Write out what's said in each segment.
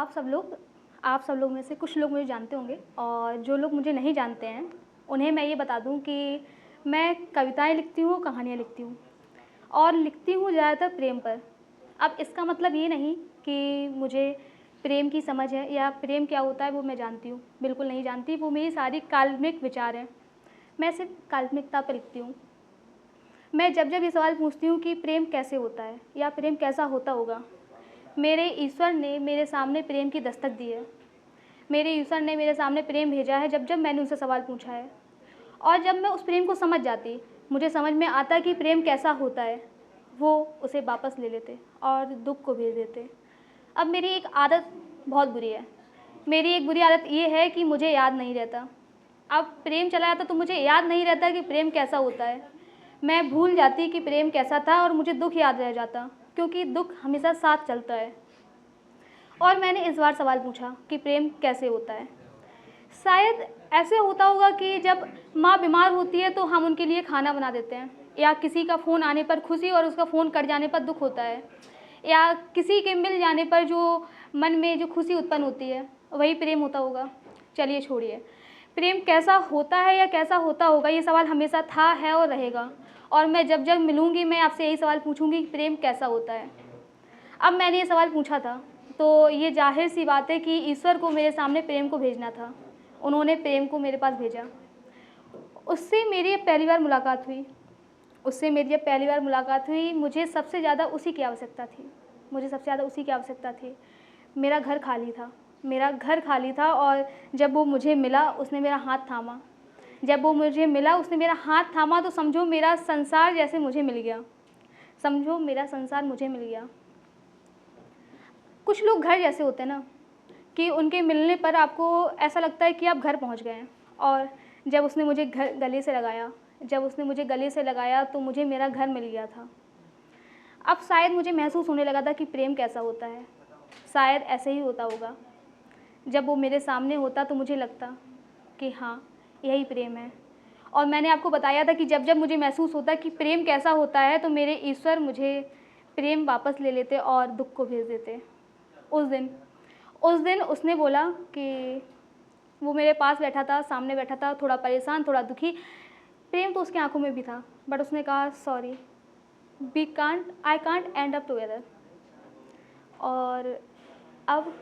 आप सब लोग में से कुछ लोग मुझे जानते होंगे और जो लोग मुझे नहीं जानते हैं, उन्हें मैं ये बता दूँ कि मैं कविताएँ लिखती हूँ, कहानियाँ लिखती हूँ और लिखती हूँ ज़्यादातर प्रेम पर। अब इसका मतलब ये नहीं कि मुझे प्रेम की समझ है या प्रेम क्या होता है वो मैं जानती हूँ, बिल्कुल नहीं जानती, वो मेरी सारी काल्पनिक विचार हैं। मैं सिर्फ़ काल्पनिकता पे लिखती हूँ। मैं जब-जब ये सवाल पूछती हूँ कि प्रेम कैसे होता है या प्रेम कैसा होता होगा, मेरे ईश्वर ने मेरे सामने प्रेम की दस्तक दी है। मेरे ईश्वर ने मेरे सामने प्रेम भेजा है जब-जब मैंने उनसे सवाल पूछा है। और जब मैं उस प्रेम को समझ जाती, मुझे समझ में आता कि प्रेम कैसा होता है, वो उसे वापस ले लेते और दुःख को भेज देते। अब मेरी एक आदत बहुत बुरी है। मेरी एक बुरी आदत ये है कि मुझे याद नहीं रहता। अब प्रेम चला जाता तो मुझे याद नहीं रहता कि प्रेम कैसा होता है। मैं भूल जाती कि प्रेम कैसा था और मुझे दुःख याद रह जाता, क्योंकि दुःख हमेशा साथ चलता है। और मैंने इस बार सवाल पूछा कि प्रेम कैसे होता है। शायद ऐसे होता होगा कि जब माँ बीमार होती है तो हम उनके लिए खाना बना देते हैं, या किसी का फ़ोन आने पर खुशी और उसका फ़ोन कट जाने पर दुःख होता है, या किसी के मिल जाने पर जो मन में जो खुशी उत्पन्न होती है, वही प्रेम होता होगा। चलिए छोड़िए, प्रेम कैसा होता है या कैसा होता होगा, ये सवाल हमेशा था, है और रहेगा। और मैं जब जब मिलूँगी मैं आपसे यही सवाल पूछूँगी कि प्रेम कैसा होता है। अब मैंने ये सवाल पूछा था तो ये ज़ाहिर सी बात है कि ईश्वर को मेरे सामने प्रेम को भेजना था। उन्होंने प्रेम को मेरे पास भेजा। उससे मेरी पहली बार मुलाकात हुई। मुझे सबसे ज़्यादा उसी की आवश्यकता थी। मेरा घर खाली था और जब वो मुझे मिला उसने मेरा हाथ थामा तो समझो मेरा संसार मुझे मिल गया। कुछ लोग घर जैसे होते हैं ना, कि उनके मिलने पर आपको ऐसा लगता है कि आप घर पहुंच गए हैं। और जब उसने मुझे गले से लगाया तो मुझे मेरा घर मिल गया था। अब शायद मुझे महसूस होने लगा था कि प्रेम कैसा होता है। शायद ऐसे ही होता होगा। जब वो मेरे सामने होता तो मुझे लगता कि हाँ, यही प्रेम है। और मैंने आपको बताया था कि जब जब मुझे महसूस होता कि प्रेम कैसा होता है तो मेरे ईश्वर मुझे प्रेम वापस ले लेते और दुःख को भेज देते। उस दिन उसने बोला कि वो मेरे पास बैठा था, सामने बैठा था, थोड़ा परेशान, थोड़ा दुखी। प्रेम तो उसकी आंखों में भी था, बट उसने कहा sorry, I can't and up together. और अब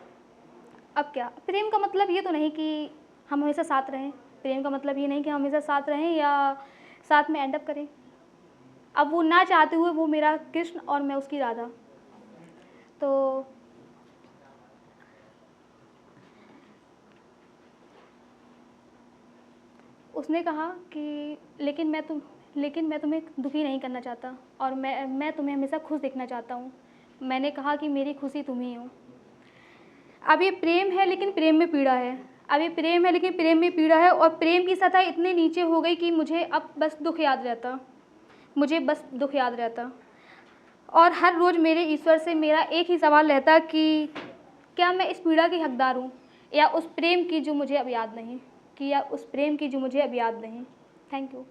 क्या? प्रेम का मतलब ये तो नहीं कि हम हमेशा साथ रहें। या साथ में एंड अप करें। अब वो ना चाहते हुए वो मेरा कृष्ण और मैं उसकी राधा। तो उसने कहा कि लेकिन मैं तुम्हें दुखी नहीं करना चाहता और मैं तुम्हें हमेशा खुश देखना चाहता हूँ। मैंने कहा कि मेरी खुशी तुम ही हो। अब ये प्रेम है लेकिन प्रेम में पीड़ा है। और प्रेम की सतह इतनी नीचे हो गई कि मुझे अब बस दुख याद रहता। और हर रोज़ मेरे ईश्वर से मेरा एक ही सवाल रहता कि क्या मैं इस पीड़ा की हकदार हूँ, या उस प्रेम की जो मुझे अब याद नहीं। Thank you.